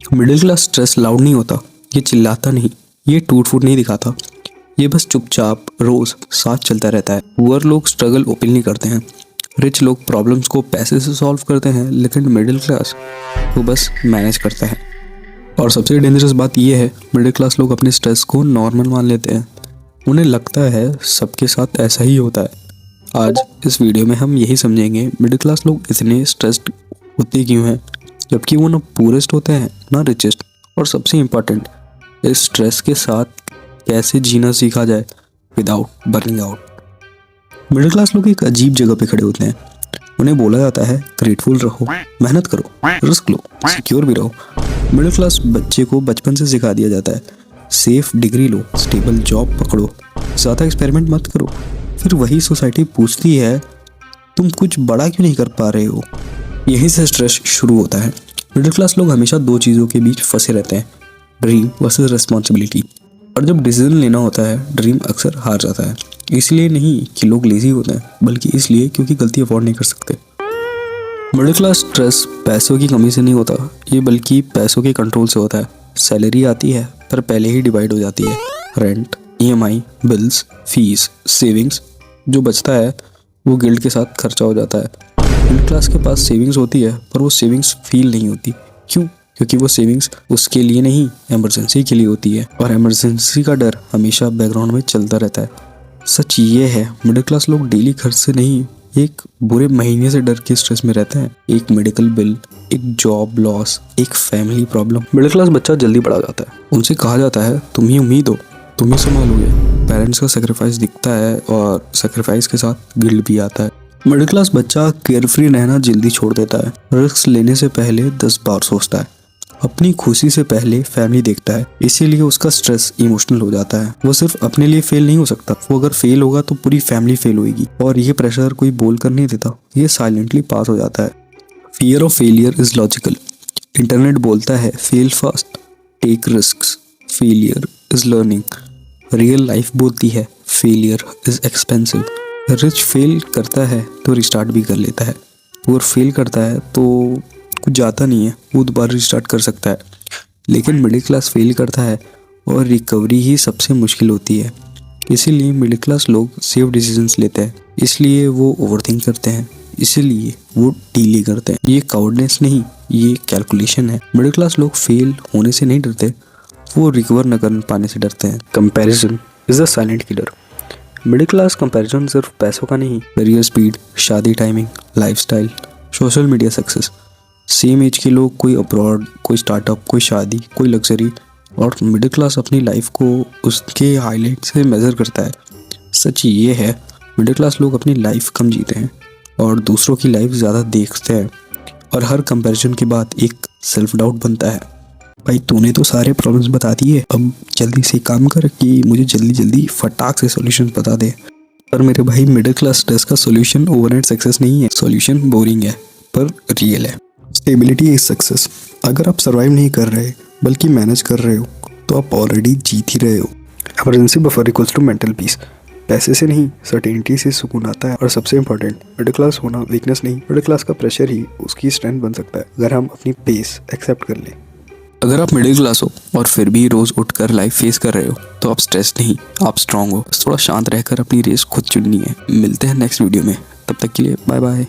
Middle class stress loud नहीं होता, ये चिल्लाता नहीं, ये टूट फूट नहीं दिखाता, ये बस चुपचाप रोज साथ चलता रहता है। पुअर लोग स्ट्रगल ओपनली करते हैं, रिच लोग प्रॉब्लम्स को पैसे से सॉल्व करते हैं, लेकिन मिडिल क्लास वो बस मैनेज करता है। और सबसे डेंजरस बात यह है, मिडिल क्लास लोग अपने स्ट्रेस को नॉर्मल मान लेते हैं। उन्हें लगता है सबके साथ ऐसा ही होता है। आज इस वीडियो में हम यही समझेंगे मिडिल क्लास लोग इतने स्ट्रेस्ड होते क्यों हैं, जबकि वो ना पूरेस्ट होते हैं ना रिचेस्ट। और सबसे इम्पॉर्टेंट, इस स्ट्रेस के साथ कैसे जीना सीखा जाए without burning out. Middle class लोग एक अजीब जगह पे खड़े होते हैं। उन्हें बोला जाता है ग्रेटफुल रहो, मेहनत करो, रिस्क लो, सिक्योर भी रहो। मिडिल क्लास बच्चे को बचपन से सिखा दिया जाता है सेफ डिग्री लो, स्टेबल जॉब पकड़ो, ज़्यादा एक्सपेरिमेंट मत करो। फिर वही सोसाइटी पूछती है तुम कुछ बड़ा क्यों नहीं कर पा रहे हो। यहीं से स्ट्रेस शुरू होता है। मिडिल क्लास लोग हमेशा दो चीज़ों के बीच फंसे रहते हैं, ड्रीम वर्सेस रिस्पॉन्सिबिलिटी। और जब डिसीजन लेना होता है ड्रीम अक्सर हार जाता है। इसलिए नहीं कि लोग लेजी होते हैं, बल्कि इसलिए क्योंकि गलती अफोर्ड नहीं कर सकते। मिडिल क्लास स्ट्रेस पैसों की कमी से नहीं होता, ये बल्कि पैसों के कंट्रोल से होता है। सैलरी आती है पर पहले ही डिवाइड हो जाती है। Rent, EMI, bills, fees, savings, जो बचता है वो गिल्ट के साथ खर्चा हो जाता है। मिडिल क्लास के पास सेविंग्स होती है पर वो सेविंग्स फील नहीं होती। क्यों? क्योंकि वो सेविंग्स उसके लिए नहीं, इमरजेंसी के लिए होती है। और इमरजेंसी का डर हमेशा बैकग्राउंड में चलता रहता है। सच ये है, मिडिल क्लास लोग डेली खर्च से नहीं, एक बुरे महीने से डर के स्ट्रेस में रहते हैं। एक मेडिकल बिल, एक जॉब लॉस, एक फैमिली प्रॉब्लम। मिडिल क्लास बच्चा जल्दी बड़ा जाता है। उनसे कहा जाता है तुम ही उम्मीद हो, तुम ही संभालोगे। पेरेंट्स का सेक्रीफाइस दिखता है और सेक्रीफाइस के साथ गिल्ट भी आता है। मिडिल क्लास बच्चा केयरफ्री रहना जल्दी छोड़ देता है। रिस्क लेने से पहले 10 बार सोचता है। अपनी खुशी से पहले फैमिली देखता है, इसीलिए उसका स्ट्रेस इमोशनल हो जाता है। वो सिर्फ अपने लिए फेल नहीं हो सकता, वो अगर फेल होगा तो पूरी फैमिली फेल होगी। और ये प्रेशर कोई बोल कर नहीं देता, ये साइलेंटली पास हो जाता है। Fear of failure is logical. Internet बोलता है fail fast, take risks, failure is learning. Real life बोलती है failure is expensive. Rich fail करता है तो रिस्टार्ट भी कर लेता है, पुअर फेल करता है तो कुछ जाता नहीं है, वो दोबारा रिस्टार्ट कर सकता है। लेकिन मिडिल क्लास फेल करता है और रिकवरी ही सबसे मुश्किल होती है। इसीलिए मिडिल क्लास लोग सेफ डिसीजंस लेते हैं, इसलिए वो ओवरथिंक करते हैं, इसीलिए वो डीले करते हैं। ये काउर्डनेस नहीं, ये कैलकुलेशन है। मिडिल क्लास लोग फेल होने से नहीं डरते, वो रिकवर न कर पाने से डरते हैं। Comparison is a silent killer. Middle class comparison सिर्फ पैसों का नहीं, करियर स्पीड, शादी timing, lifestyle, social media success. Same age के लोग, कोई अब्रॉड, कोई स्टार्टअप, कोई शादी, कोई लग्जरी, और मिडिल क्लास अपनी लाइफ को उसके हाईलाइट से मेज़र करता है। सच ये है, मिडिल क्लास लोग अपनी लाइफ कम जीते हैं और दूसरों की लाइफ ज़्यादा देखते हैं। और हर कंपैरिजन के बाद एक सेल्फ डाउट बनता है, भाई तूने तो सारे प्रॉब्लम्स बता दिए, अब जल्दी से काम कर कि मुझे जल्दी जल्दी फटाक से सॉल्यूशन बता दे। पर मेरे भाई, मिडिल क्लास स्ट्रेस का सॉल्यूशन ओवरनाइट सक्सेस नहीं है। सॉल्यूशन बोरिंग है पर रियल है। Stability is success. अगर आप सर्वाइव नहीं कर रहे बल्कि मैनेज कर रहे हो तो आप ऑलरेडी जीत ही रहे हो। Emergency buffer equals to mental peace. पैसे से नहीं, सर्टेनिटी से सुकून आता है। और सबसे इंपॉर्टेंट, मिडिल क्लास होना वीकनेस नहीं, मिडिल क्लास का प्रेशर ही उसकी स्ट्रेंथ बन सकता है, अगर हम अपनी पेस एक्सेप्ट कर लें। अगर आप मिडिल क्लास हो और फिर भी रोज उठकर लाइफ फेस कर रहे हो तो आप स्ट्रेस नहीं, आप स्ट्रांग हो। थोड़ा शांत रहकर अपनी रेस खुद चुननी है। मिलते हैं नेक्स्ट वीडियो में, तब तक के लिए बाय बाय।